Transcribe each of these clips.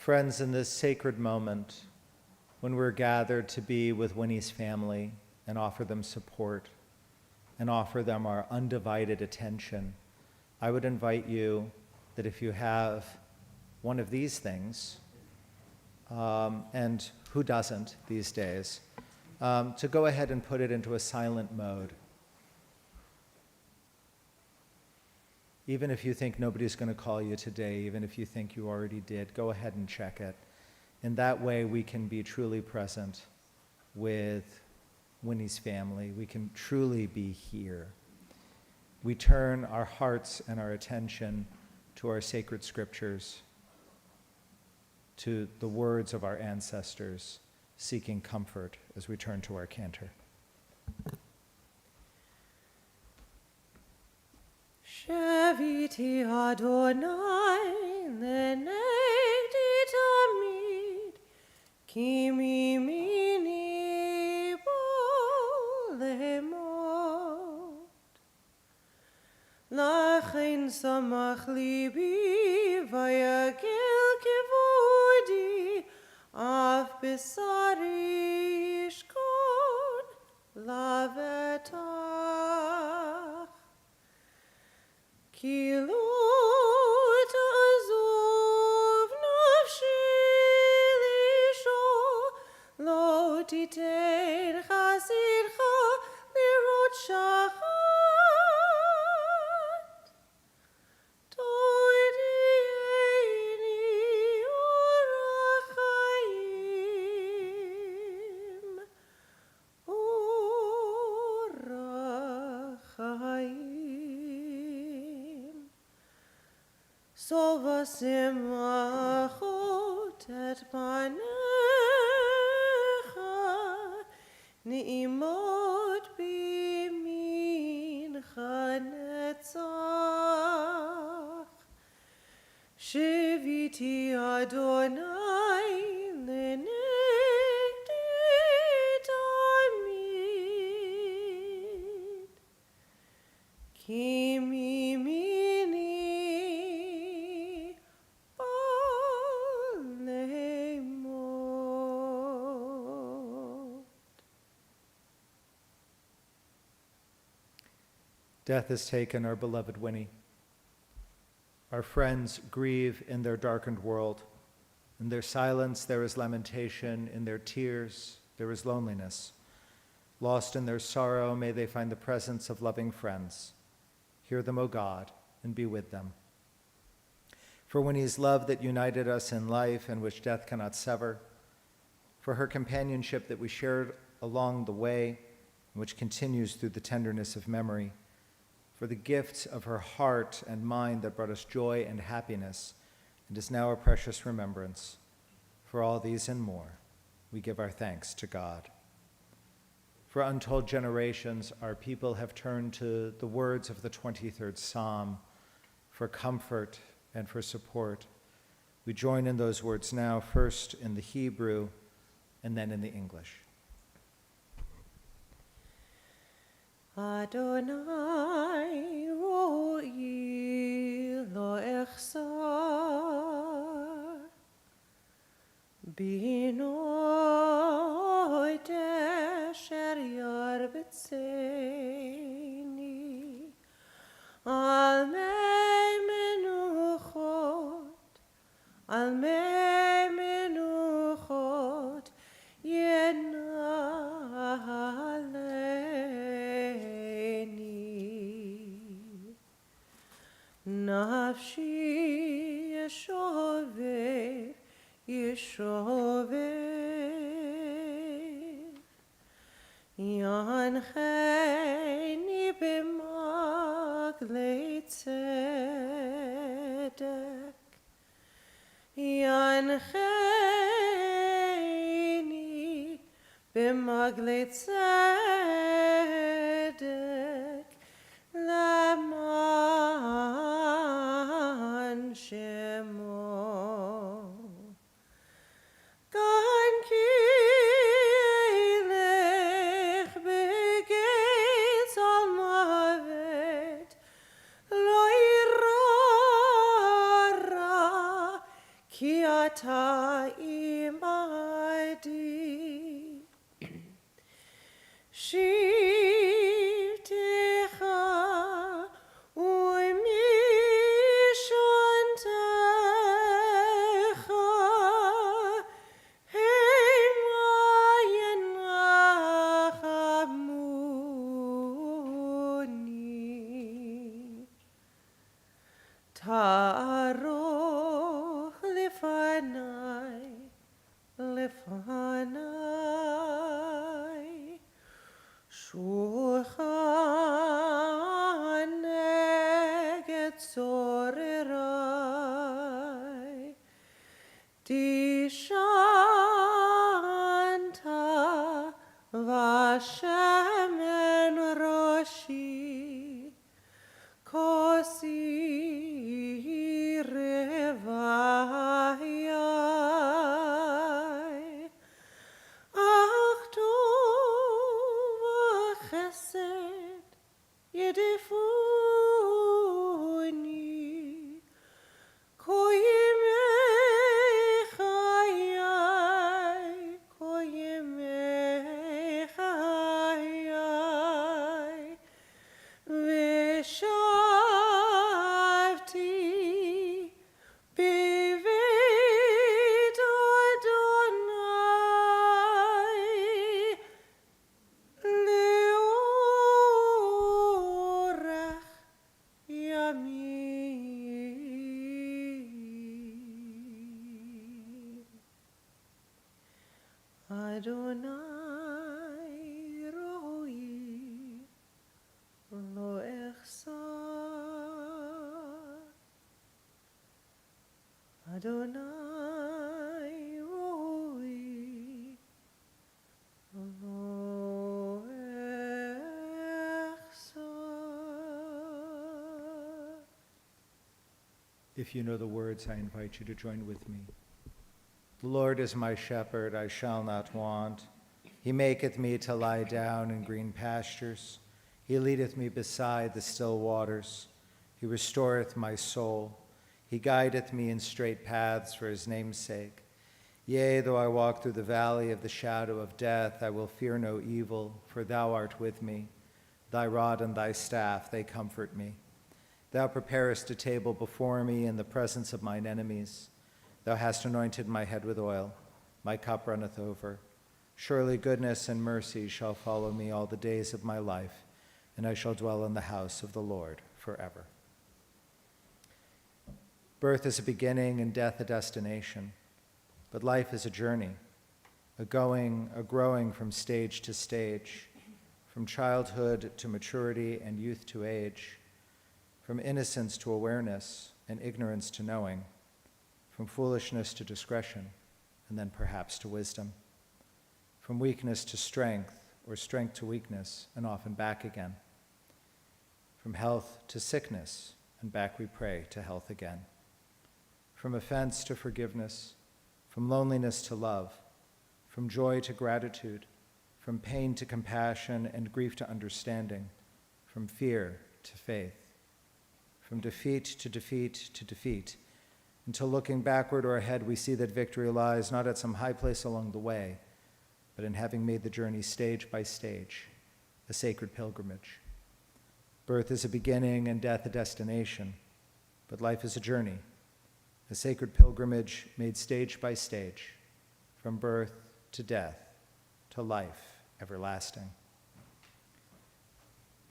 Friends, in this sacred moment, when we're gathered to be with Winnie's family and offer them support and offer them our undivided attention, I would invite you that if you have one of these things, and who doesn't these days, to go ahead and put it into a silent mode. Even if you think nobody's going to call you today, even if you think you already did, go ahead and check it. In that way, we can be truly present with Winnie's family. We can truly be here. We turn our hearts and our attention to our sacred scriptures, to the words of our ancestors, seeking comfort as we turn to our cantor. Shaviti Adonai lenegdi tamid ki mimini bolemot Lachen samach libi vayagel kevodi af besari shkon lavetach Ki lo ta'azov nafshi lisho lo titein chasidcha lirot shachat toidieni orachaim Sova simachot et panecha ni'imot bimincha netzach Shiviti Adonai lenegdi tamid ki mimini Death has taken our beloved Winnie. Our friends grieve in their darkened world. In their silence, there is lamentation. In their tears, there is loneliness. Lost in their sorrow, may they find the presence of loving friends. Hear them, O God, and be with them. For Winnie's love that united us in life and which death cannot sever, for her companionship that we shared along the way, and which continues through the tenderness of memory, for the gifts of her heart and mind that brought us joy and happiness, and is now a precious remembrance. For all these and more, we give our thanks to God. For untold generations, our people have turned to the words of the 23rd Psalm for comfort and for support. We join in those words now, first in the Hebrew and then in the English. Adonai ro'i lo echsar Binoi tesher yarbetseni Al mei menuchot yenaleni Nafshi yeshover Yancheni b'maglei tzedek Yancheni b'maglei tzedek Leman shemo Gan ki eilech begeitz al mavet Lo irara ki אתה עמדי. שבטך ומשענתך המה ינחמוני. תערוך לפני שולחן נגד צורריי. דשנת ושמן ראשי, כוסי רבעי. אך טוב וחסד ידפוני, כל ימי חיי, כל ימי חיי. ושבתי בבית אדוני לאורך ימים. אדוני רואי לא אחסר. אדוני רואי לא אחסר. If you know the words, I invite you to join with me. The Lord is my shepherd, I shall not want. He maketh me to lie down in green pastures. He leadeth me beside the still waters. He restoreth my soul. He guideth me in straight paths for his name's sake. Yea, though I walk through the valley of the shadow of death, I will fear no evil, for thou art with me. Thy rod and thy staff, they comfort me. Thou preparest a table before me in the presence of mine enemies. Thou hast anointed my head with oil. My cup runneth over. Surely goodness and mercy shall follow me all the days of my life, and I shall dwell in the house of the Lord forever. Birth is a beginning and death a destination, but life is a journey, a growing from stage to stage, from childhood to maturity and youth to age, from innocence to awareness and ignorance to knowing, from foolishness to discretion, and then perhaps to wisdom, from weakness to strength, or strength to weakness, and often back again, from health to sickness, and back we pray to health again, from offense to forgiveness, from loneliness to love, from joy to gratitude, from pain to compassion and grief to understanding, from fear to faith, from defeat to defeat to defeat, until looking backward or ahead we see that victory lies not at some high place along the way, but in having made the journey stage by stage, a sacred pilgrimage. Birth is a beginning and death a destination, but life is a journey, a sacred pilgrimage made stage by stage, from birth to death to life everlasting.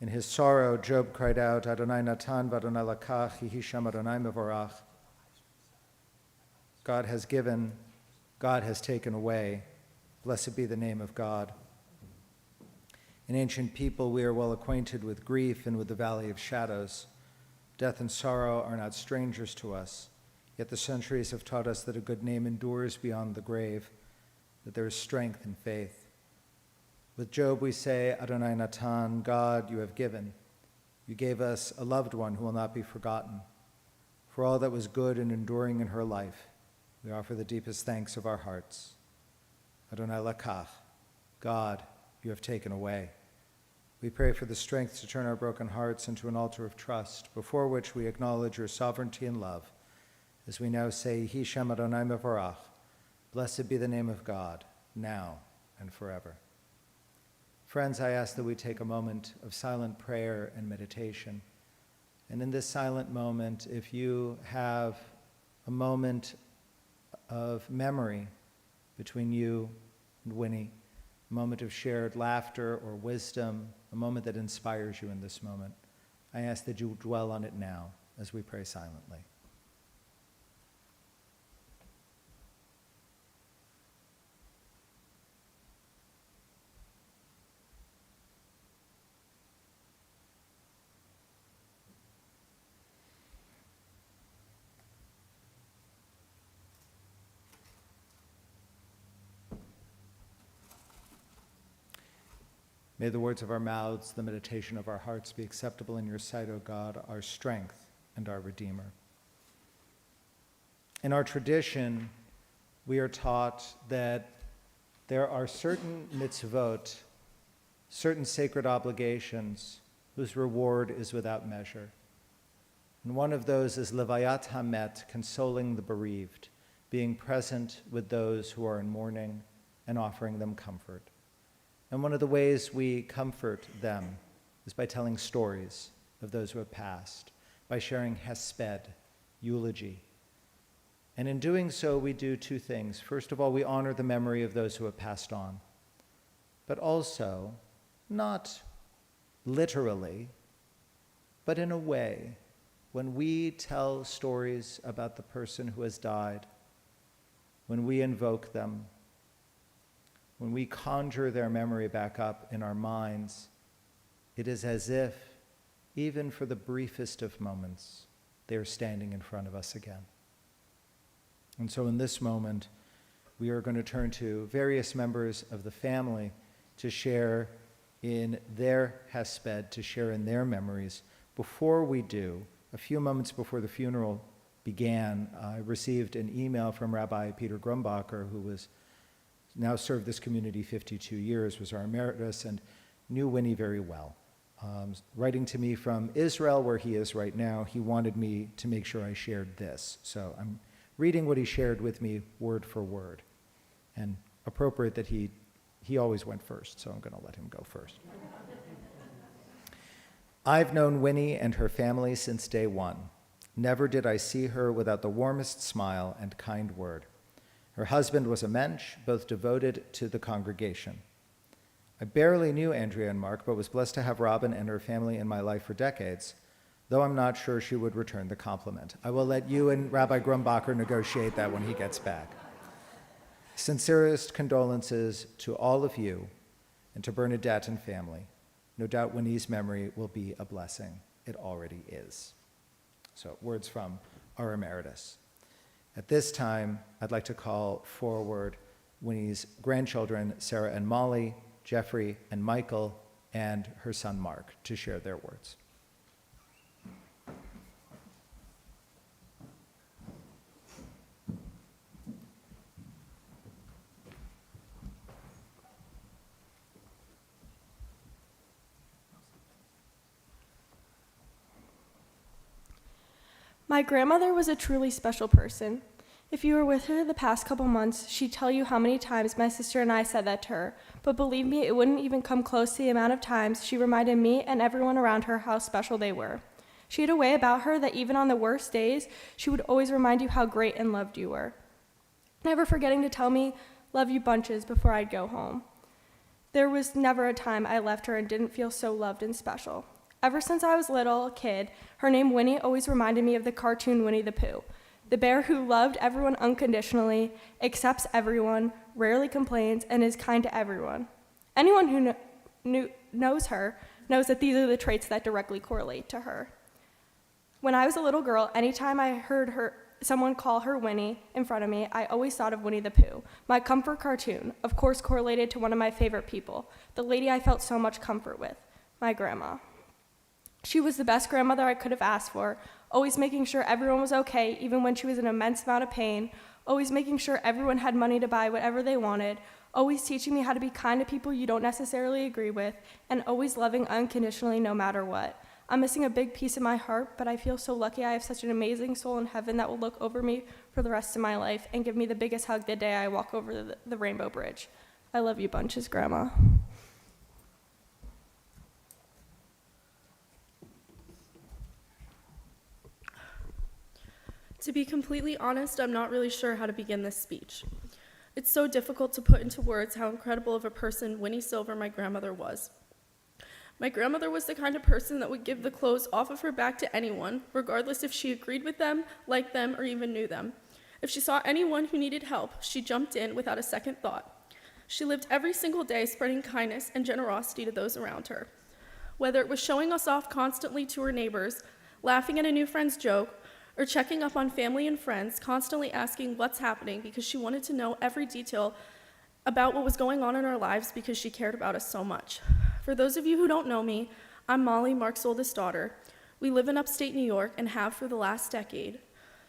In his sorrow, Job cried out, Adonai Natan v'Adonai lakach, Yehi Shem Adonai mevorach. God has given, God has taken away. Blessed be the name of God. In ancient people, we are well acquainted with grief and with the valley of shadows. Death and sorrow are not strangers to us, yet the centuries have taught us that a good name endures beyond the grave, that there is strength in faith. With Job we say, Adonai Natan, God, you have given. You gave us a loved one who will not be forgotten. For all that was good and enduring in her life, we offer the deepest thanks of our hearts. Adonai lakach, God, you have taken away. We pray for the strength to turn our broken hearts into an altar of trust, before which we acknowledge your sovereignty and love, as we now say, Hi Shem Adonai Mevorach, blessed be the name of God, now and forever. Friends, I ask that we take a moment of silent prayer and meditation. And in this silent moment, if you have a moment of memory between you and Winnie, a moment of shared laughter or wisdom, a moment that inspires you in this moment, I ask that you dwell on it now as we pray silently. May the words of our mouths, the meditation of our hearts be acceptable in your sight, O God, our strength and our Redeemer. In our tradition, we are taught that there are certain mitzvot, certain sacred obligations, whose reward is without measure. And one of those is Levayat Hamet, consoling the bereaved, being present with those who are in mourning and offering them comfort. And one of the ways we comfort them is by telling stories of those who have passed, by sharing hesped, eulogy. And in doing so, we do two things. First of all, we honor the memory of those who have passed on, but also, not literally, but in a way, when we tell stories about the person who has died, when we invoke them, when we conjure their memory back up in our minds, it is as if, even for the briefest of moments, they are standing in front of us again. And so in this moment, we are going to turn to various members of the family to share in their hesped, to share in their memories. Before we do, a few moments before the funeral began, I received an email from Rabbi Peter Grumbacher, who was now served this community 52 years, was our emeritus, and knew Winnie very well. Writing to me from Israel, where he is right now, he wanted me to make sure I shared this. So I'm reading what he shared with me word for word. And appropriate that he always went first, so I'm going to let him go first. I've known Winnie and her family since day one. Never did I see her without the warmest smile and kind word. Her husband was a mensch, both devoted to the congregation. I barely knew Andrea and Mark, but was blessed to have Robin and her family in my life for decades, though I'm not sure she would return the compliment. I will let you and Rabbi Grumbacher negotiate that when he gets back. Sincerest condolences to all of you and to Bernadette and family. No doubt Winnie's memory will be a blessing. It already is. So, words from our emeritus. At this time, I'd like to call forward Winnie's grandchildren, Sarah and Molly, Jeffrey and Michael, and her son Mark, to share their words. My grandmother was a truly special person. If you were with her the past couple months, she'd tell you how many times my sister and I said that to her, but believe me, it wouldn't even come close to the amount of times she reminded me and everyone around her how special they were. She had a way about her that even on the worst days, she would always remind you how great and loved you were, never forgetting to tell me, "Love you bunches," before I'd go home. There was never a time I left her and didn't feel so loved and special. Ever since I was a little kid, her name Winnie always reminded me of the cartoon Winnie the Pooh, the bear who loved everyone unconditionally, accepts everyone, rarely complains, and is kind to everyone. Anyone who knows her knows that these are the traits that directly correlate to her. When I was a little girl, anytime I heard someone call her Winnie in front of me, I always thought of Winnie the Pooh, my comfort cartoon, of course correlated to one of my favorite people, the lady I felt so much comfort with, my grandma. She was the best grandmother I could have asked for, always making sure everyone was okay, even when she was in an immense amount of pain, always making sure everyone had money to buy whatever they wanted, always teaching me how to be kind to people you don't necessarily agree with, and always loving unconditionally no matter what. I'm missing a big piece of my heart, but I feel so lucky I have such an amazing soul in heaven that will look over me for the rest of my life and give me the biggest hug the day I walk over the Rainbow Bridge. I love you bunches, Grandma. To be completely honest, I'm not really sure how to begin this speech. It's so difficult to put into words how incredible of a person Winnie Silver, my grandmother, was. My grandmother was the kind of person that would give the clothes off of her back to anyone, regardless if she agreed with them, liked them, or even knew them. If she saw anyone who needed help, she jumped in without a second thought. She lived every single day spreading kindness and generosity to those around her. Whether it was showing us off constantly to her neighbors, laughing at a new friend's joke, or checking up on family and friends, constantly asking what's happening because she wanted to know every detail about what was going on in our lives because she cared about us so much. For those of you who don't know me, I'm Molly, Mark's oldest daughter. We live in upstate New York and have for the last decade.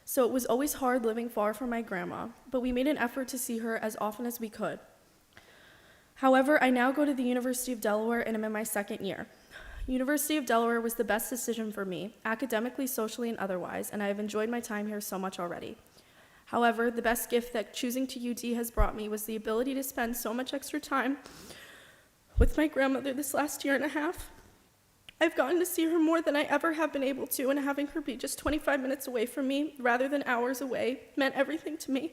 So it was always hard living far from my grandma, but we made an effort to see her as often as we could. However, I now go to the University of Delaware and I'm in my second year. University of Delaware was the best decision for me, academically, socially, and otherwise, and I have enjoyed my time here so much already. However, the best gift that choosing to UD has brought me was the ability to spend so much extra time with my grandmother this last year and a half. I've gotten to see her more than I ever have been able to, and having her be just 25 minutes away from me, rather than hours away, meant everything to me.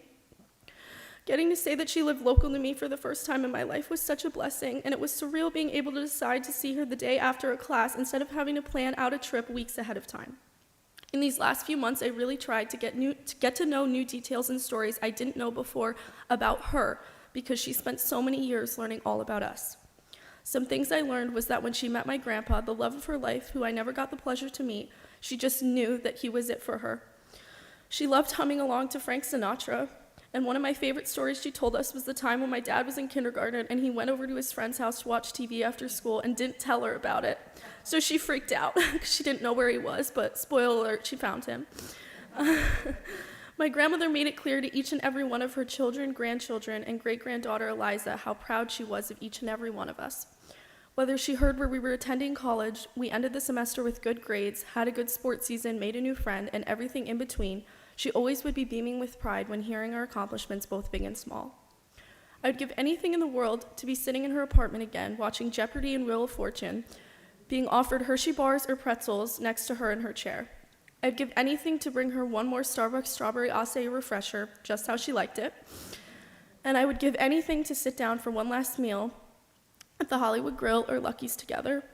Getting to say that she lived local to me for the first time in my life was such a blessing, and it was surreal being able to decide to see her the day after a class instead of having to plan out a trip weeks ahead of time. In these last few months, I really tried to get to know new details and stories I didn't know before about her, because she spent so many years learning all about us. Some things I learned was that when she met my grandpa, the love of her life, who I never got the pleasure to meet, she just knew that he was it for her. She loved humming along to Frank Sinatra, and one of my favorite stories she told us was the time when my dad was in kindergarten and he went over to his friend's house to watch TV after school and didn't tell her about it. So she freaked out because she didn't know where he was, but spoiler alert, she found him. My grandmother made it clear to each and every one of her children, grandchildren, and great-granddaughter Eliza how proud she was of each and every one of us. Whether she heard where we were attending college, we ended the semester with good grades, had a good sports season, made a new friend, and everything in between, she always would be beaming with pride when hearing our accomplishments, both big and small. I would give anything in the world to be sitting in her apartment again, watching Jeopardy and Wheel of Fortune, being offered Hershey bars or pretzels next to her in her chair. I'd give anything to bring her one more Starbucks strawberry acai refresher, just how she liked it. And I would give anything to sit down for one last meal at the Hollywood Grill or Lucky's together,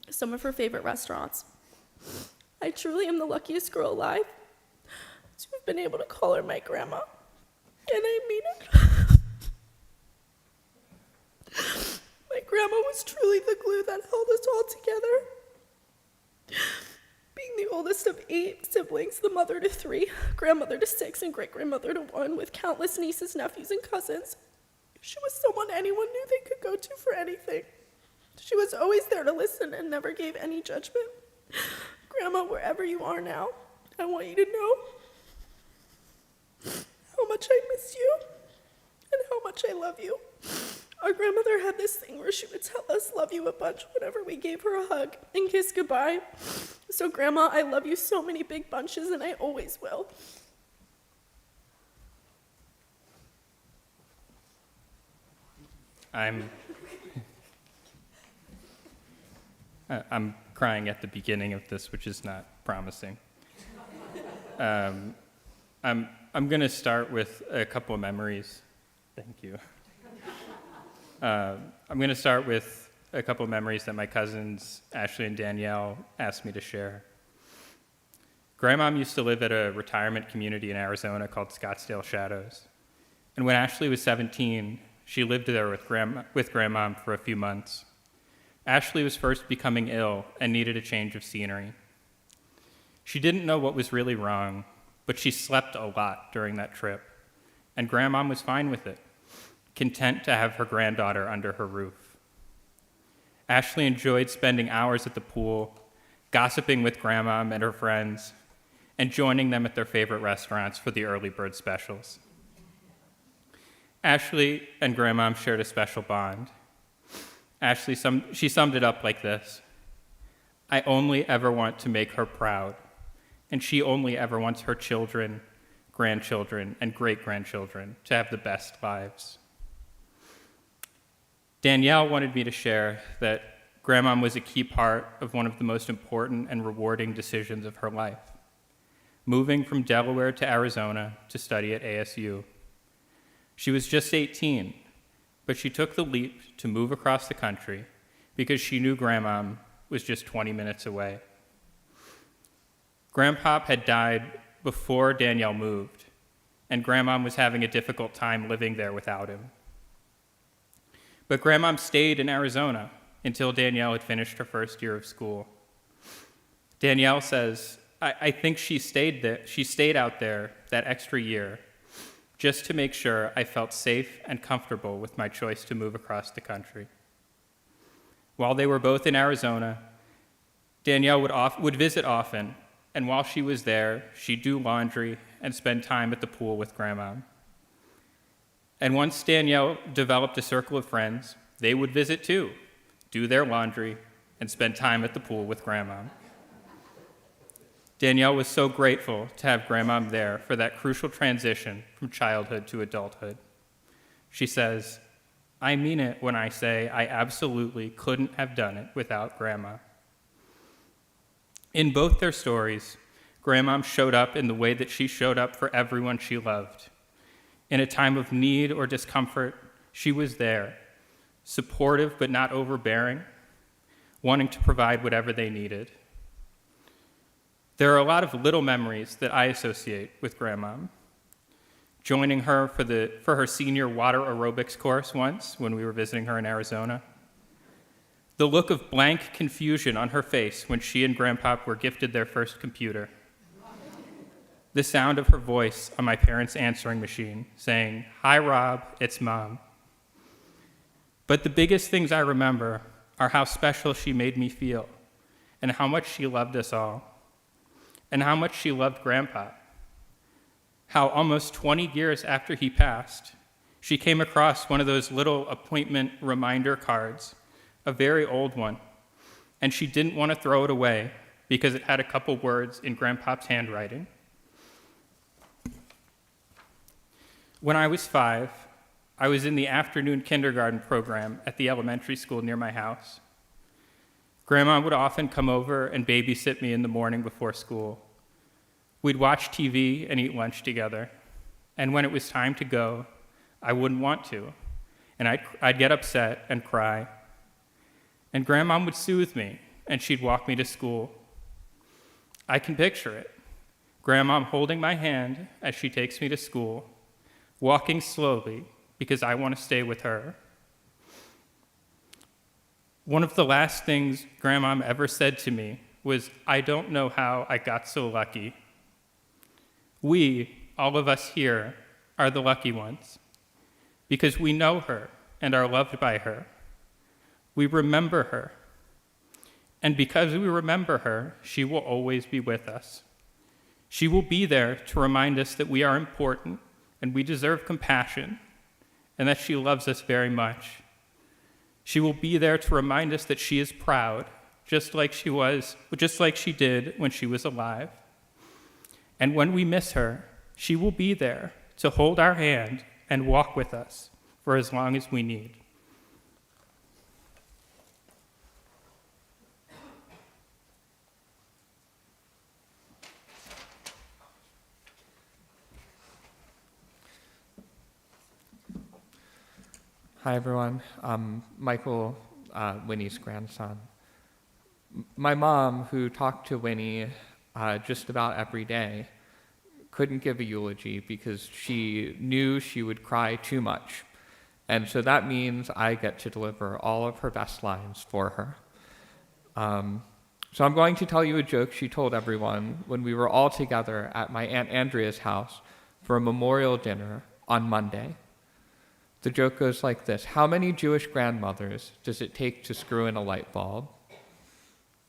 some of her favorite restaurants. I truly am the luckiest girl alive to have been able to call her my grandma, and I mean it. My grandma was truly the glue that held us all together. Being the oldest of 8 siblings, the mother to 3, grandmother to 6, and great-grandmother to 1, with countless nieces, nephews, and cousins, she was someone anyone knew they could go to for anything. She was always there to listen and never gave any judgment. Grandma, wherever you are now, I want you to know how much I miss you and how much I love you. Our grandmother had this thing where she would tell us love you a bunch whenever we gave her a hug and kiss goodbye. So Grandma, I love you so many big bunches, and I always will. I'm crying at the beginning of this, which is not promising. I'm going to start with a couple of memories. Thank you. I'm going to start with a couple of memories that my cousins, Ashley and Danielle, asked me to share. Grandmom used to live at a retirement community in Arizona called Scottsdale Shadows. And when Ashley was 17, she lived there with Grandmom for a few months. Ashley was first becoming ill and needed a change of scenery. She didn't know what was really wrong, but she slept a lot during that trip, and Grandmom was fine with it, content to have her granddaughter under her roof. Ashley enjoyed spending hours at the pool, gossiping with Grandmom and her friends, and joining them at their favorite restaurants for the early bird specials. Ashley and Grandmom shared a special bond. Ashley, she summed it up like this: I only ever want to make her proud, and she only ever wants her children, grandchildren, and great-grandchildren to have the best lives. Danielle wanted me to share that Grandmom was a key part of one of the most important and rewarding decisions of her life, moving from Delaware to Arizona to study at ASU. She was just 18, but she took the leap to move across the country because she knew Grandmom was just 20 minutes away. Grandpop had died before Danielle moved, and Grandmom was having a difficult time living there without him. But Grandmom stayed in Arizona until Danielle had finished her first year of school. Danielle says, I think she stayed out there that extra year just to make sure I felt safe and comfortable with my choice to move across the country. While they were both in Arizona, Danielle would visit often, and while she was there, she'd do laundry and spend time at the pool with Grandmom. And once Danielle developed a circle of friends, they would visit too, do their laundry, and spend time at the pool with Grandmom. Danielle was so grateful to have Grandmom there for that crucial transition from childhood to adulthood. She says, I mean it when I say I absolutely couldn't have done it without Grandma. In both their stories, Grandmom showed up in the way that she showed up for everyone she loved. In a time of need or discomfort, she was there, supportive but not overbearing, wanting to provide whatever they needed. There are a lot of little memories that I associate with Grandmom. Joining her for her senior water aerobics course once when we were visiting her in Arizona. The look of blank confusion on her face when she and Grandpop were gifted their first computer. The sound of her voice on my parents' answering machine saying, Hi, Rob, it's Mom. But the biggest things I remember are how special she made me feel and how much she loved us all and how much she loved Grandpa. How almost 20 years after he passed, she came across one of those little appointment reminder cards, a very old one, and she didn't want to throw it away because it had a couple words in Grandpop's handwriting. When I was 5, I was in the afternoon kindergarten program at the elementary school near my house. Grandma would often come over and babysit me in the morning before school. We'd watch TV and eat lunch together, and when it was time to go, I wouldn't want to, and I'd get upset and cry. And Grandma would soothe me, and she'd walk me to school. I can picture it. Grandma holding my hand as she takes me to school, walking slowly because I want to stay with her. One of the last things Grandma ever said to me was, I don't know how I got so lucky. We, all of us here, are the lucky ones because we know her and are loved by her. We remember her. And because we remember her, she will always be with us. She will be there to remind us that we are important and we deserve compassion and that she loves us very much. She will be there to remind us that she is proud, just like she did when she was alive. And when we miss her, she will be there to hold our hand and walk with us for as long as we need. Hi, everyone. I'm Michael, Winnie's grandson. My mom, who talked to Winnie just about every day, couldn't give a eulogy because she knew she would cry too much. And so that means I get to deliver all of her best lines for her. So I'm going to tell you a joke she told everyone when we were all together at my Aunt Andrea's house for a memorial dinner on Monday. The joke goes like this: how many Jewish grandmothers does it take to screw in a light bulb?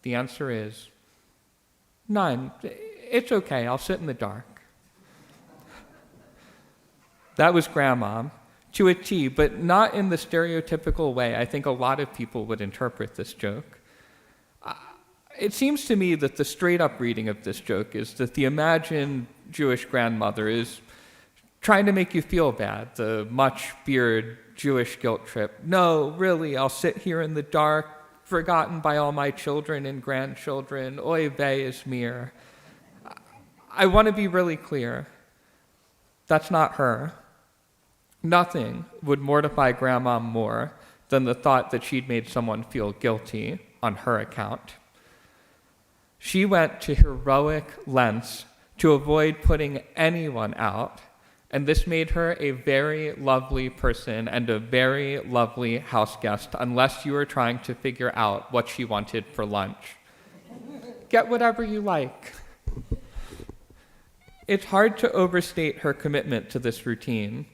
The answer is none. It's okay, I'll sit in the dark. That was Grandma, to a T, but not in the stereotypical way I think a lot of people would interpret this joke. It seems to me that the straight-up reading of this joke is that the imagined Jewish grandmother is trying to make you feel bad, the much-feared Jewish guilt trip. No, really, I'll sit here in the dark, forgotten by all my children and grandchildren. Oy vey is mir. I want to be really clear. That's not her. Nothing would mortify Grandma more than the thought that she'd made someone feel guilty on her account. She went to heroic lengths to avoid putting anyone out, and this made her a very lovely person and a very lovely house guest, unless you were trying to figure out what she wanted for lunch. Get whatever you like. It's hard to overstate her commitment to this routine.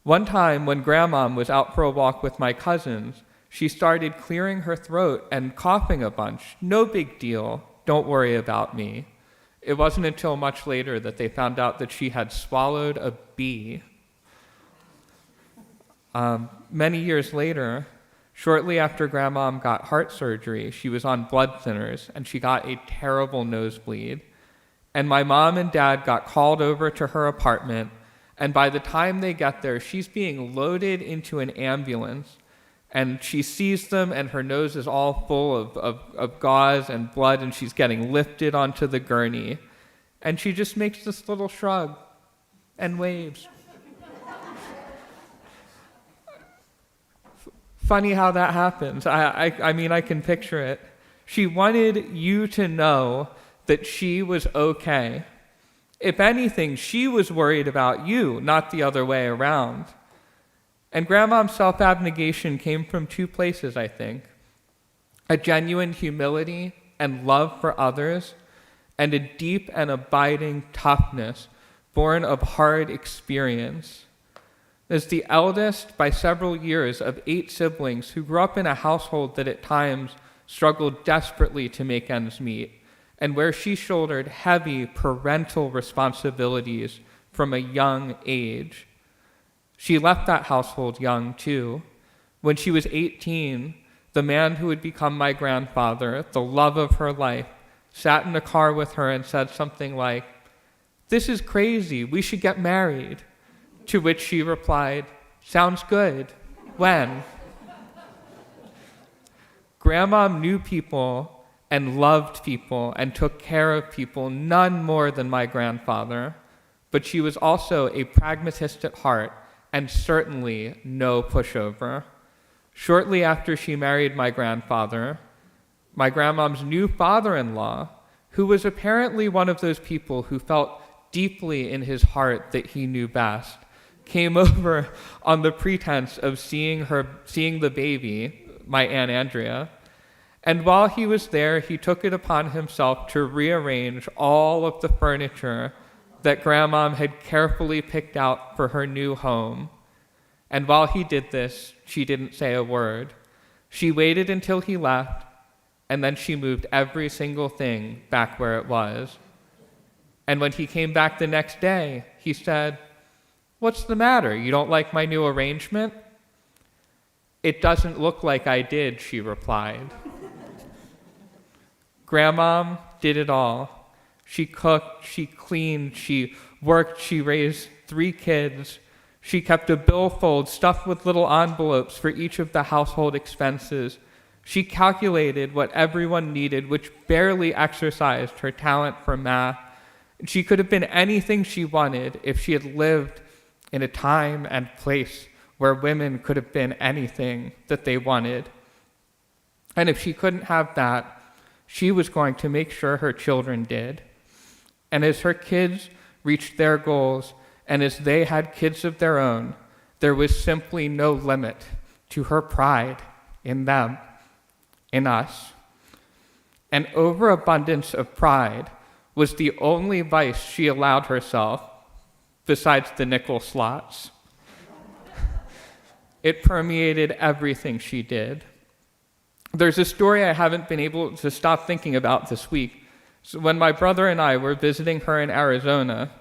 One time when Grandma was out for a walk with my cousins, she started clearing her throat and coughing a bunch. No big deal. Don't worry about me. It wasn't until much later that they found out that she had swallowed a bee. Many years later, shortly after Grandma got heart surgery, she was on blood thinners and she got a terrible nosebleed. And my mom and dad got called over to her apartment, and by the time they get there, she's being loaded into an ambulance, and she sees them, and her nose is all full of gauze and blood, and she's getting lifted onto the gurney, and she just makes this little shrug and waves. Funny how that happens. I mean, I can picture it. She wanted you to know that she was okay. If anything, she was worried about you, not the other way around. And Grandma's self-abnegation came from two places, I think. A genuine humility and love for others, and a deep and abiding toughness born of hard experience. As the eldest by several years of 8 siblings who grew up in a household that at times struggled desperately to make ends meet, and where she shouldered heavy parental responsibilities from a young age. She left that household young, too. When she was 18, the man who would become my grandfather, the love of her life, sat in a car with her and said something like, "This is crazy, we should get married." To which she replied, "Sounds good. When?" Grandma knew people and loved people and took care of people, none more than my grandfather, but she was also a pragmatist at heart and certainly no pushover. Shortly after she married my grandfather, my grandmom's new father-in-law, who was apparently one of those people who felt deeply in his heart that he knew best, came over on the pretense of seeing the baby, my Aunt Andrea. And while he was there, he took it upon himself to rearrange all of the furniture that Grandma had carefully picked out for her new home. And while he did this, she didn't say a word. She waited until he left, and then she moved every single thing back where it was. And when he came back the next day, he said, "What's the matter? You don't like my new arrangement?" "It doesn't look like I did," she replied. Grandma did it all. She cooked, she cleaned, she worked, she raised 3 kids. She kept a billfold stuffed with little envelopes for each of the household expenses. She calculated what everyone needed, which barely exercised her talent for math. She could have been anything she wanted if she had lived in a time and place where women could have been anything that they wanted. And if she couldn't have that, she was going to make sure her children did. And as her kids reached their goals, and as they had kids of their own, there was simply no limit to her pride in them, in us. An overabundance of pride was the only vice she allowed herself, besides the nickel slots. It permeated everything she did. There's a story I haven't been able to stop thinking about this week. So when my brother and I were visiting her in Arizona,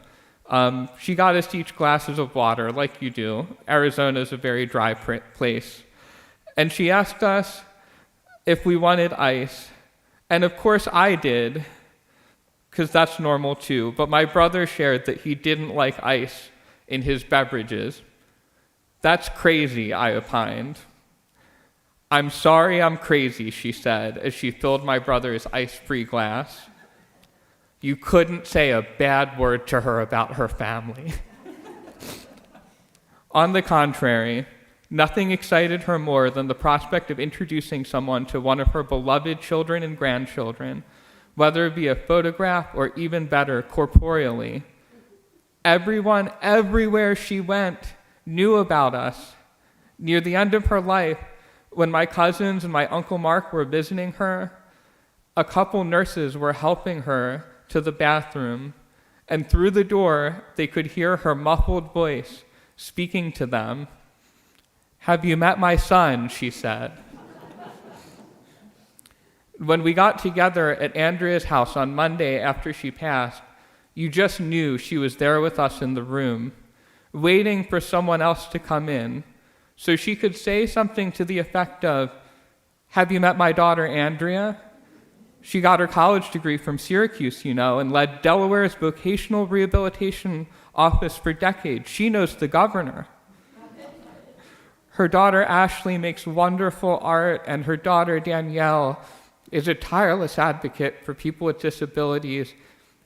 she got us each glasses of water, like you do. Arizona is a very dry place. And she asked us if we wanted ice, And of course I did, because that's normal too, but my brother shared that he didn't like ice in his beverages. That's crazy, I opined. I'm sorry I'm crazy, she said, as she filled my brother's ice-free glass. You couldn't say a bad word to her about her family. On the contrary, nothing excited her more than the prospect of introducing someone to one of her beloved children and grandchildren, whether via photograph or even better, corporeally. Everyone, everywhere she went, knew about us. Near the end of her life, when my cousins and my Uncle Mark were visiting her, a couple nurses were helping her to the bathroom, and through the door, they could hear her muffled voice speaking to them. "Have you met my son?" she said. When we got together at Andrea's house on Monday after she passed, you just knew she was there with us in the room, waiting for someone else to come in, so she could say something to the effect of, "Have you met my daughter Andrea? She got her college degree from Syracuse, and led Delaware's vocational rehabilitation office for decades. She knows the governor. Her daughter Ashley makes wonderful art, and her daughter Danielle is a tireless advocate for people with disabilities.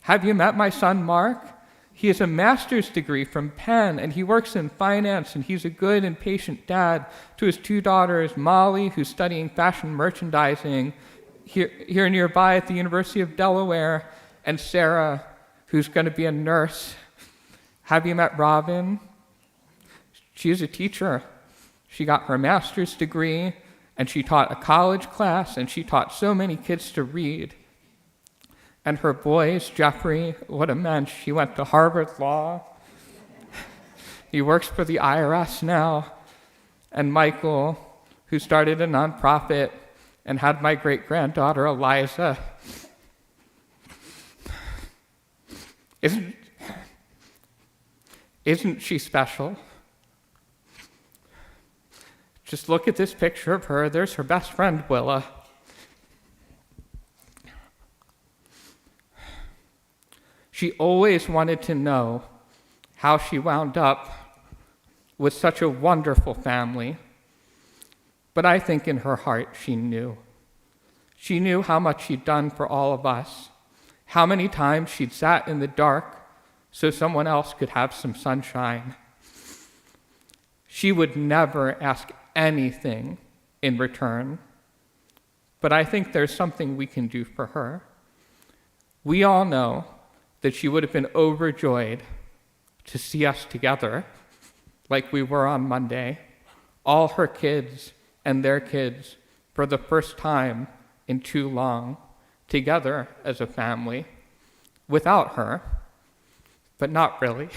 Have you met my son Mark? He has a master's degree from Penn, and he works in finance, and he's a good and patient dad to his 2 daughters, Molly, who's studying fashion merchandising here nearby at the University of Delaware, and Sarah, who's going to be a nurse. Have you met Robin? She's a teacher. She got her master's degree, and she taught a college class, and she taught so many kids to read. And her boys, Jeffrey, what a mensch, he went to Harvard Law. He works for the IRS now. And Michael, who started a nonprofit and had my great-granddaughter Eliza. Isn't she special? Just look at this picture of her. There's her best friend, Willa. She always wanted to know how she wound up with such a wonderful family. But I think in her heart she knew. She knew how much she'd done for all of us, how many times she'd sat in the dark so someone else could have some sunshine. She would never ask anything in return, but I think there's something we can do for her. We all know that she would have been overjoyed to see us together like we were on Monday, all her kids and their kids for the first time in too long, together as a family, without her, but not really.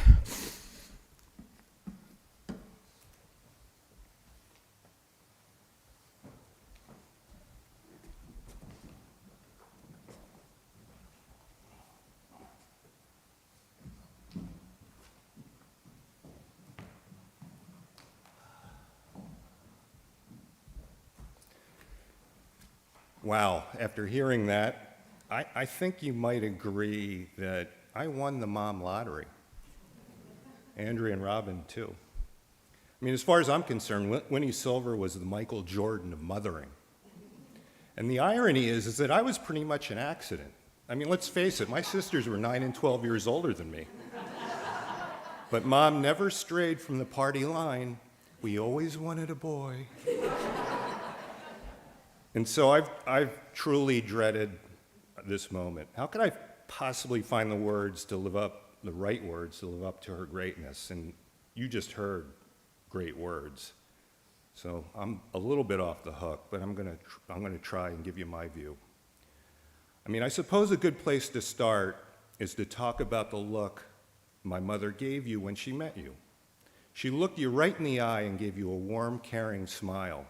Wow, after hearing that, I think you might agree that I won the mom lottery. Andrea and Robin, too. I mean, as far as I'm concerned, Winnie Silver was the Michael Jordan of mothering. And the irony is that I was pretty much an accident. I mean, let's face it, my sisters were 9 and 12 years older than me. But Mom never strayed from the party line. We always wanted a boy. And so I've truly dreaded this moment. How could I possibly find the right words to live up to her greatness? And you just heard great words. So I'm a little bit off the hook, but I'm gonna try and give you my view. I mean, I suppose a good place to start is to talk about the look my mother gave you when she met you. She looked you right in the eye and gave you a warm, caring smile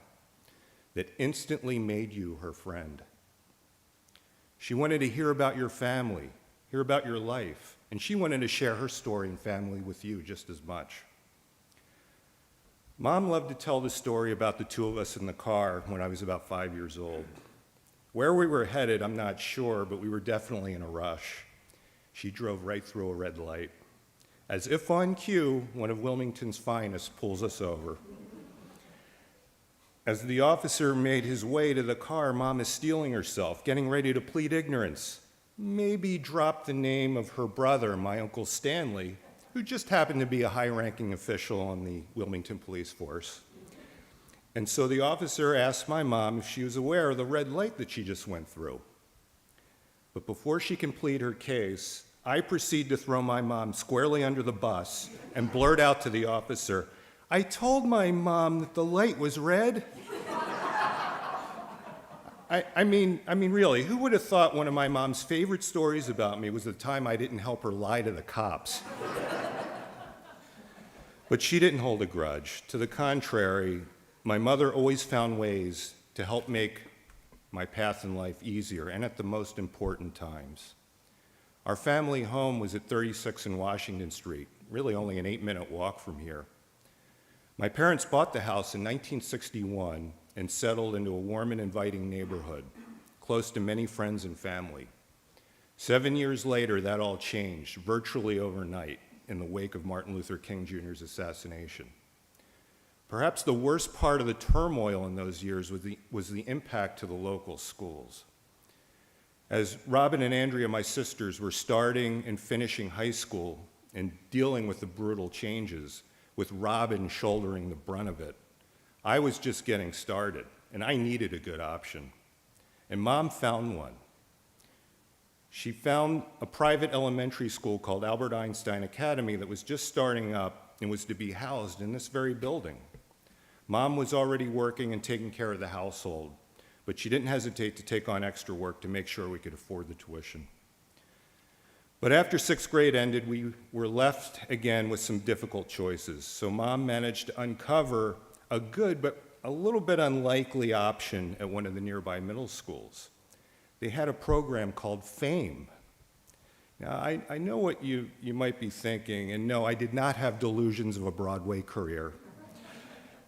that instantly made you her friend. She wanted to hear about your family, hear about your life, and she wanted to share her story and family with you just as much. Mom loved to tell the story about the two of us in the car when I was about 5 years old. Where we were headed, I'm not sure, but we were definitely in a rush. She drove right through a red light. As if on cue, one of Wilmington's finest pulls us over. As the officer made his way to the car, Mom is steeling herself, getting ready to plead ignorance. Maybe drop the name of her brother, my Uncle Stanley, who just happened to be a high-ranking official on the Wilmington Police Force. And so the officer asked my mom if she was aware of the red light that she just went through. But before she can plead her case, I proceed to throw my mom squarely under the bus and blurt out to the officer, "I told my mom that the light was red." I mean, really, who would have thought one of my mom's favorite stories about me was the time I didn't help her lie to the cops? But she didn't hold a grudge. To the contrary, my mother always found ways to help make my path in life easier, and at the most important times. Our family home was at 36 in Washington Street, really only an 8-minute walk from here. My parents bought the house in 1961 and settled into a warm and inviting neighborhood, close to many friends and family. 7 years later, that all changed, virtually overnight, in the wake of Martin Luther King Jr.'s assassination. Perhaps the worst part of the turmoil in those years was the impact to the local schools. As Robin and Andrea, my sisters, were starting and finishing high school and dealing with the brutal changes, with Robin shouldering the brunt of it, I was just getting started, and I needed a good option. And Mom found one. She found a private elementary school called Albert Einstein Academy that was just starting up and was to be housed in this very building. Mom was already working and taking care of the household, but she didn't hesitate to take on extra work to make sure we could afford the tuition. But after 6th grade ended, we were left again with some difficult choices. So Mom managed to uncover a good but a little bit unlikely option at one of the nearby middle schools. They had a program called FAME. Now, I know what you might be thinking, and no, I did not have delusions of a Broadway career.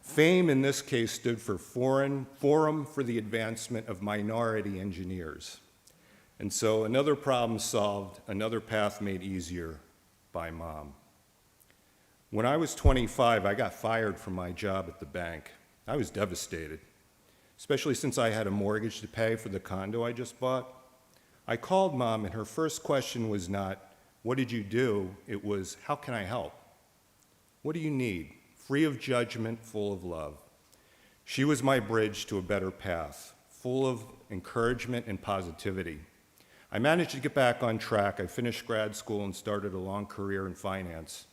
FAME in this case stood for Forum for the Advancement of Minority Engineers. And so another problem solved, another path made easier by Mom. When I was 25, I got fired from my job at the bank. I was devastated, especially since I had a mortgage to pay for the condo I just bought. I called Mom, and her first question was not, "What did you do?" It was, "How can I help? What do you need?" Free of judgment, full of love. She was my bridge to a better path, full of encouragement and positivity. I managed to get back on track. I finished grad school and started a long career in finance.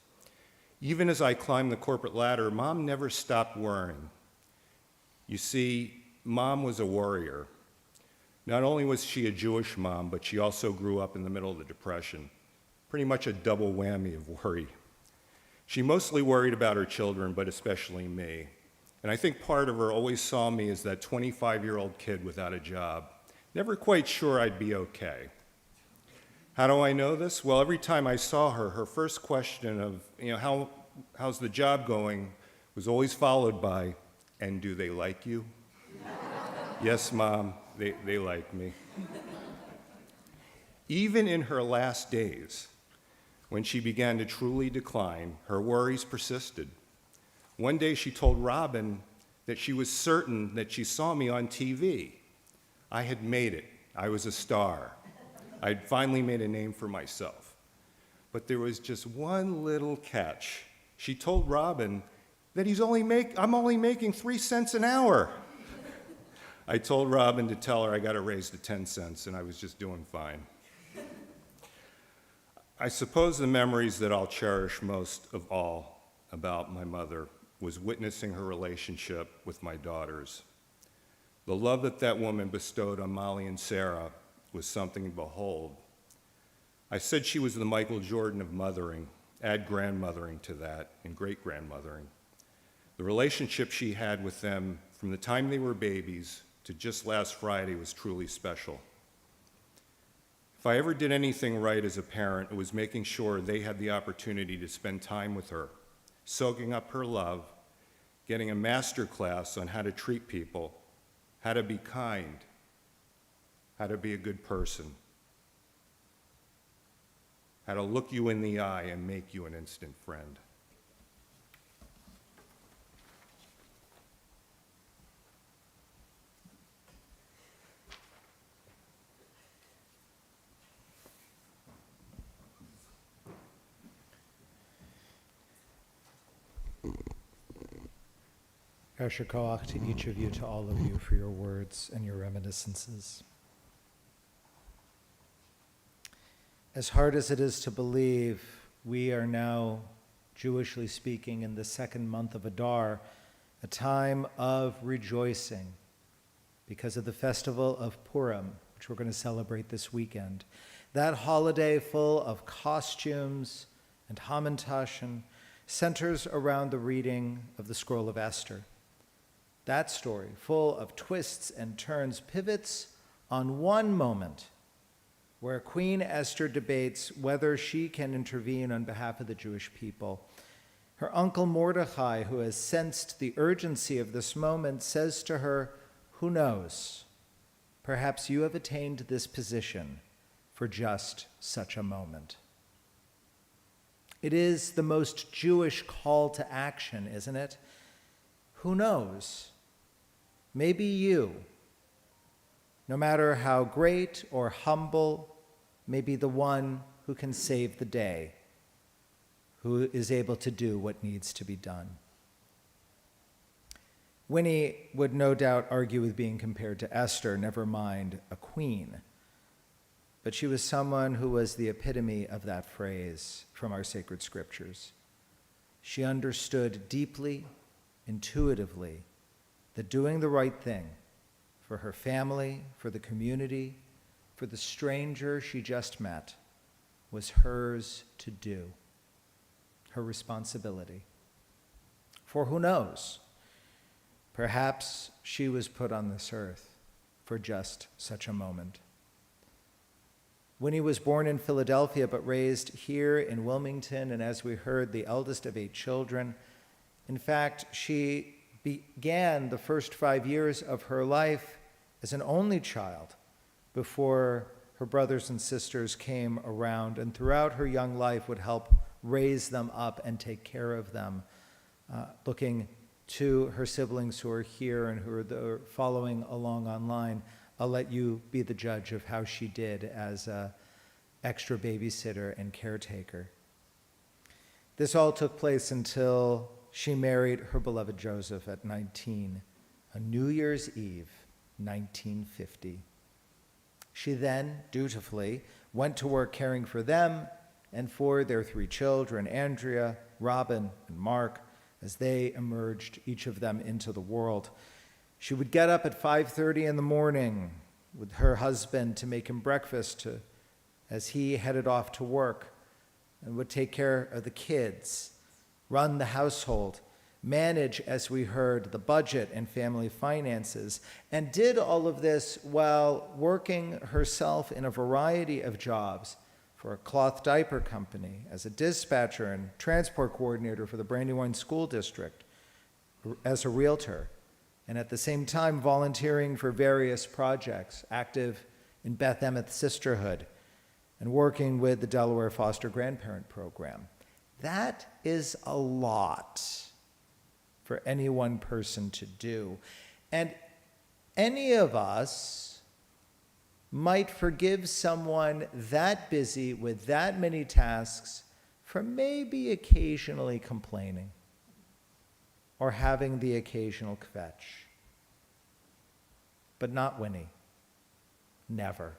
Even as I climbed the corporate ladder, Mom never stopped worrying. You see, Mom was a warrior. Not only was she a Jewish mom, but she also grew up in the middle of the Depression. Pretty much a double whammy of worry. She mostly worried about her children, but especially me. And I think part of her always saw me as that 25-year-old kid without a job, never quite sure I'd be okay. How do I know this? Well, every time I saw her, her first question of, how's the job going, was always followed by, "And do they like you?" Yes, Mom, they like me. Even in her last days, when she began to truly decline, her worries persisted. One day she told Robin that she was certain that she saw me on TV. I had made it. I was a star. I'd finally made a name for myself. But there was just one little catch. She told Robin that I'm only making 3 cents an hour. I told Robin to tell her I got it raised to 10 cents, and I was just doing fine. I suppose the memories that I'll cherish most of all about my mother was witnessing her relationship with my daughters. The love that that woman bestowed on Molly and Sarah was something to behold. I said she was the Michael Jordan of mothering. Add grandmothering to that, and great-grandmothering. The relationship she had with them from the time they were babies to just last Friday was truly special. If I ever did anything right as a parent, it was making sure they had the opportunity to spend time with her, soaking up her love, getting a master class on how to treat people, how to be kind, how to be a good person, how to look you in the eye and make you an instant friend. Yasher Koach to each of you, to all of you, for your words and your reminiscences. As hard as it is to believe, we are now, Jewishly speaking, in the second month of Adar, a time of rejoicing because of the festival of Purim, which we're going to celebrate this weekend. That holiday full of costumes and hamantaschen centers around the reading of the Scroll of Esther. That story, full of twists and turns, pivots on one moment where Queen Esther debates whether she can intervene on behalf of the Jewish people. Her uncle Mordecai, who has sensed the urgency of this moment, says to her, "Who knows? Perhaps you have attained this position for just such a moment." It is the most Jewish call to action, isn't it? Who knows? Maybe you, no matter how great or humble, may be the one who can save the day, who is able to do what needs to be done. Winnie would no doubt argue with being compared to Esther, never mind a queen. But she was someone who was the epitome of that phrase from our sacred scriptures. She understood deeply, intuitively, that doing the right thing for her family, for the community, for the stranger she just met was hers to do, her responsibility. For who knows, perhaps she was put on this earth for just such a moment. Winnie was born in Philadelphia but raised here in Wilmington, and as we heard, the eldest of 8 children. In fact, she began the first 5 years of her life as an only child before her brothers and sisters came around, and throughout her young life would help raise them up and take care of them, looking to her siblings who are here and who are following along online. I'll let you be the judge of how she did as an extra babysitter and caretaker. This all took place until she married her beloved Joseph at 19, on New Year's Eve, 1950. She then, dutifully, went to work caring for them and for their 3 children, Andrea, Robin, and Mark, as they emerged, each of them, into the world. She would get up at 5:30 in the morning with her husband to make him breakfast as he headed off to work, and would take care of the kids, run the household, manage, as we heard, the budget and family finances, and did all of this while working herself in a variety of jobs for a cloth diaper company, as a dispatcher and transport coordinator for the Brandywine School District, as a realtor, and at the same time volunteering for various projects, active in Beth Emeth Sisterhood, and working with the Delaware Foster Grandparent Program. That is a lot for any one person to do. And any of us might forgive someone that busy with that many tasks for maybe occasionally complaining or having the occasional kvetch. But not Winnie. Never.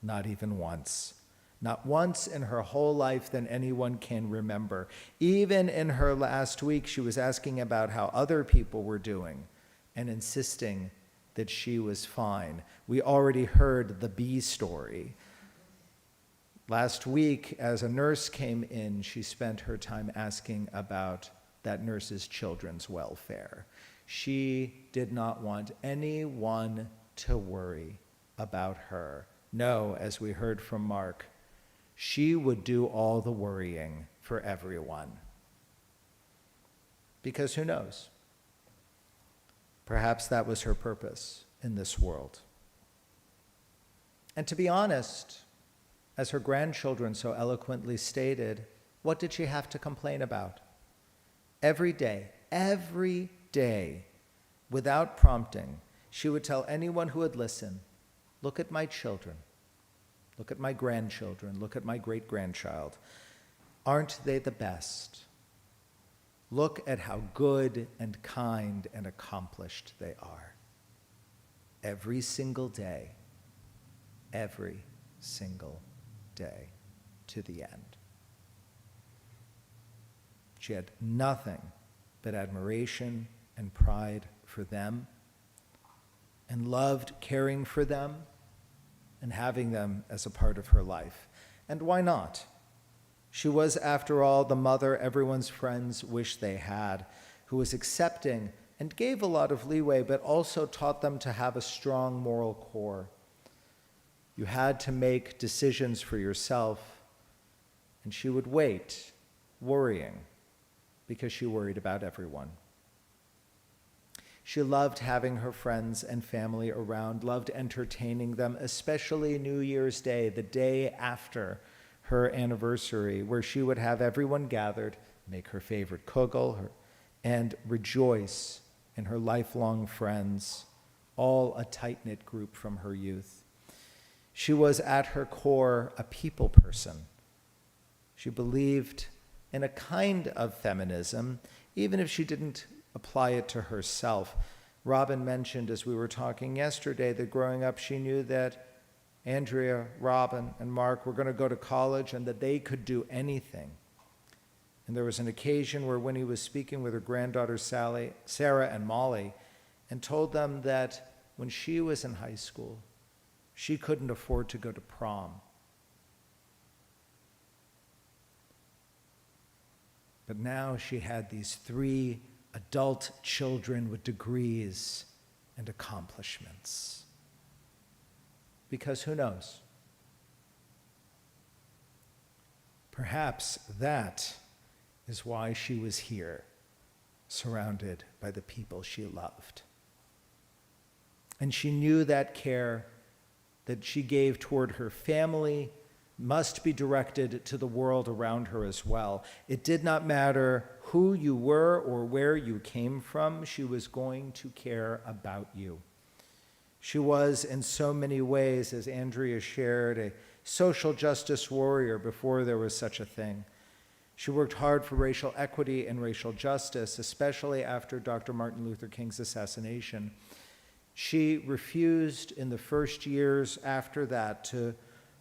Not even once. Not once in her whole life than anyone can remember. Even in her last week, she was asking about how other people were doing and insisting that she was fine. We already heard the bee story. Last week, as a nurse came in, she spent her time asking about that nurse's children's welfare. She did not want anyone to worry about her. No, as we heard from Mark, she would do all the worrying for everyone. Because who knows? Perhaps that was her purpose in this world. And to be honest, as her grandchildren so eloquently stated, what did she have to complain about? Every day, without prompting, she would tell anyone who would listen, look at my children, look at my grandchildren, look at my great-grandchild. Aren't they the best? Look at how good and kind and accomplished they are. Every single day, to the end. She had nothing but admiration and pride for them, and loved caring for them and having them as a part of her life. And why not? She was, after all, the mother everyone's friends wish they had, who was accepting and gave a lot of leeway, but also taught them to have a strong moral core. You had to make decisions for yourself, and she would wait, worrying, because she worried about everyone. She loved having her friends and family around, loved entertaining them, especially New Year's Day, the day after her anniversary, where she would have everyone gathered, make her favorite kugel, and rejoice in her lifelong friends, all a tight-knit group from her youth. She was at her core a people person. She believed in a kind of feminism, even if she didn't apply it to herself. Robin mentioned, as we were talking yesterday, that growing up she knew that Andrea, Robin, and Mark were going to go to college and that they could do anything. And there was an occasion where Winnie was speaking with her granddaughters Sarah and Molly, and told them that when she was in high school, she couldn't afford to go to prom. But now she had these 3 adult children with degrees and accomplishments. Because who knows? Perhaps that is why she was here, surrounded by the people she loved. And she knew that care that she gave toward her family must be directed to the world around her as well. It did not matter who you were or where you came from, she was going to care about you. She was, in so many ways, as Andrea shared, a social justice warrior before there was such a thing. She worked hard for racial equity and racial justice, especially after Dr. Martin Luther King's assassination. She refused in the first years after that to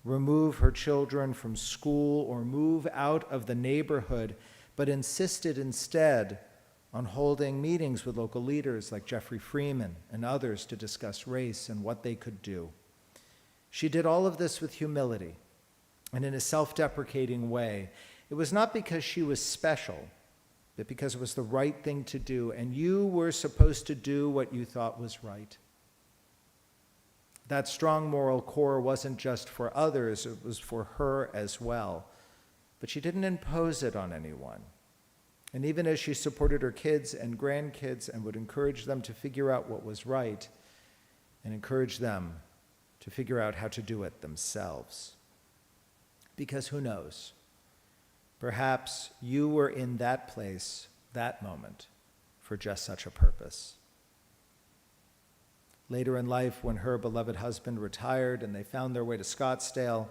remove her children from school or move out of the neighborhood, but insisted instead on holding meetings with local leaders like Jeffrey Freeman and others to discuss race and what they could do. She did all of this with humility and in a self-deprecating way. It was not because she was special, but because it was the right thing to do, and you were supposed to do what you thought was right. That strong moral core wasn't just for others, it was for her as well. But she didn't impose it on anyone. And even as she supported her kids and grandkids and would encourage them to figure out what was right and encourage them to figure out how to do it themselves. Because who knows? Perhaps you were in that place, that moment, for just such a purpose. Later in life, when her beloved husband retired and they found their way to Scottsdale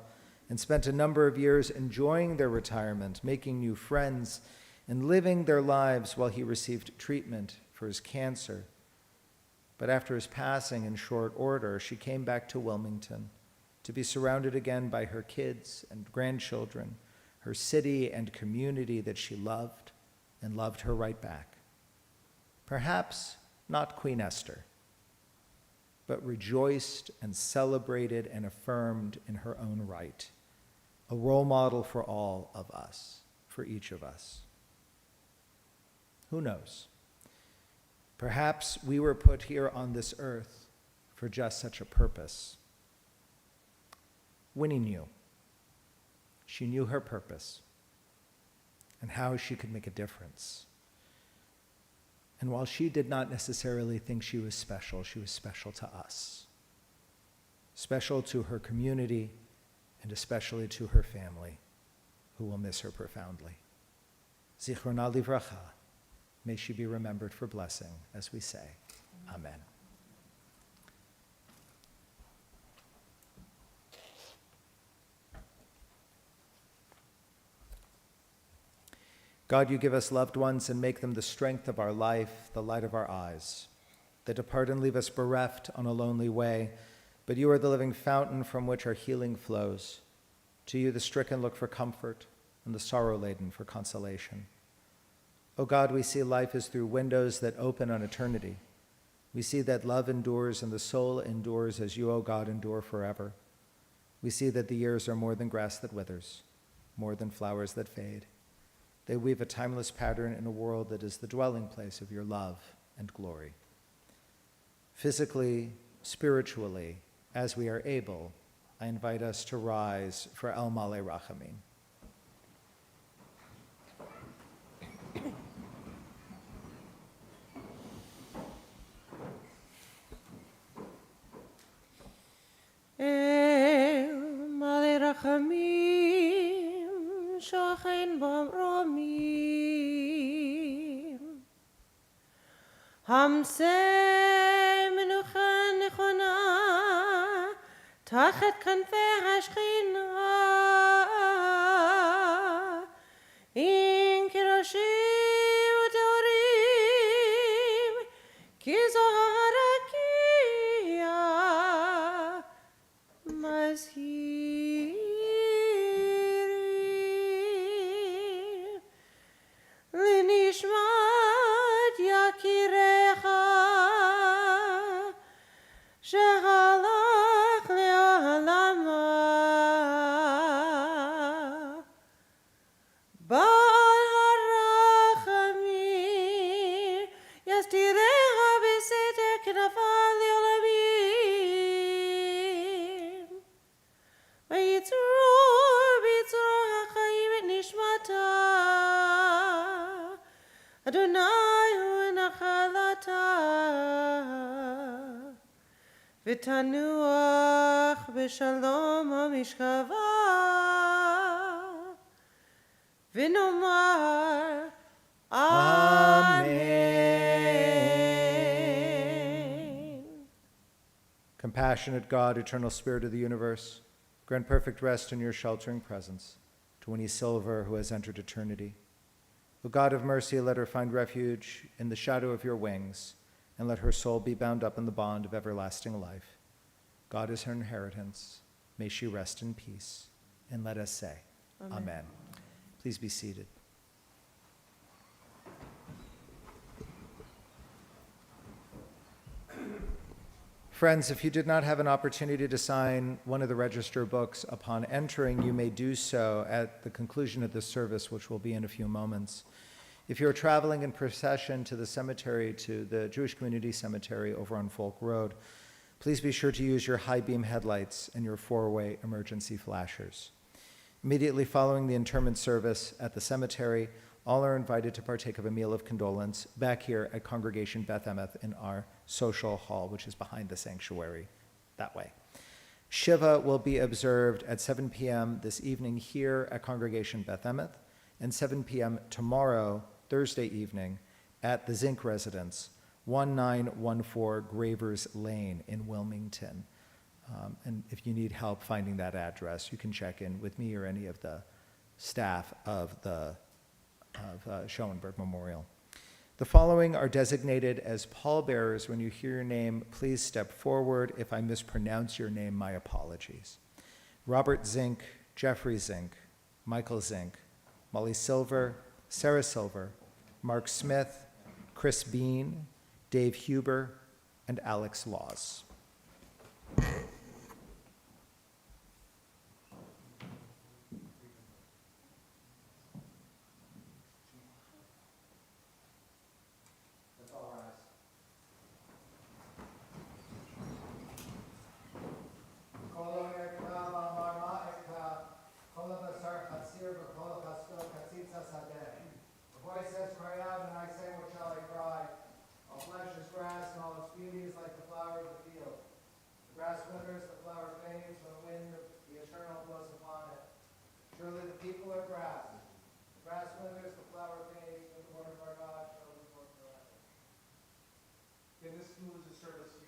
and spent a number of years enjoying their retirement, making new friends, and living their lives while he received treatment for his cancer. But after his passing in short order, she came back to Wilmington to be surrounded again by her kids and grandchildren, her city and community that she loved and loved her right back. Perhaps not Queen Esther, but rejoiced and celebrated and affirmed in her own right, a role model for all of us, for each of us. Who knows? Perhaps we were put here on this earth for just such a purpose. Winnie knew. She knew her purpose and how she could make a difference. And while she did not necessarily think she was special to us. special to her community, and especially to her family, who will miss her profoundly. Zichrona livracha, may she be remembered for blessing, as we say. Amen. God, you give us loved ones and make them the strength of our life, the light of our eyes. They depart and leave us bereft on a lonely way, but you are the living fountain from which our healing flows. To you the stricken look for comfort, and the sorrow-laden for consolation. O God, we see life as through windows that open on eternity. We see that love endures and the soul endures as you, O God, endure forever. We see that the years are more than grass that withers, more than flowers that fade. They weave a timeless pattern in a world that is the dwelling place of your love and glory. Physically, spiritually, as we are able, I invite us to rise for El Malei Rachamim. El Malei Rachamim, Shochein B'Romim, Hamseh Menucha Nechona, Tachet Kanfei HaShechina, In Keroshim U'Teorim, Ki Zohar HaKiyah, Mazhirim, L'nishmat Yakirecha, Shehalach le'olama, Ba'al harachamim, Yastirecha b'seter k'nafal le'olamim, Vayitzror b'yitzror ha'chaim et nishmata, Adonai hu nachalata, V'tanuach b'shalom ha'mishkava, V'nomar Amen. Compassionate God, eternal Spirit of the universe, grant perfect rest in your sheltering presence to Winnie Silver, who has entered eternity. O God of mercy, let her find refuge in the shadow of your wings, and let her soul be bound up in the bond of everlasting life. God is her inheritance. May she rest in peace. And let us say, Amen. Please be seated. Friends, if you did not have an opportunity to sign one of the register books upon entering, you may do so at the conclusion of this service, which will be in a few moments. If you're traveling in procession to the cemetery, to the Jewish Community Cemetery over on Folk Road, please be sure to use your high beam headlights and your four-way emergency flashers. Immediately following the interment service at the cemetery, all are invited to partake of a meal of condolence back here at Congregation Beth Emeth in our social hall, which is behind the sanctuary that way. Shiva will be observed at 7 p.m. this evening here at Congregation Beth Emeth, and 7 p.m. tomorrow, Thursday evening, at the Zinc Residence, 1914 Gravers Lane in Wilmington. And if you need help finding that address, you can check in with me or any of the staff of Schoenberg Memorial. The following are designated as pallbearers. When you hear your name, please step forward. If I mispronounce your name, my apologies. Robert Zink, Jeffrey Zink, Michael Zink, Molly Silver, Sarah Silver, Mark Smith, Chris Bean, Dave Huber, and Alex Laws. Grass withers, the flower fades, when the wind of the eternal blows upon it. Surely the people are grass. The grass withers, the flower fades, but the word of our God shall be forth forever. Okay, this concludes the service here.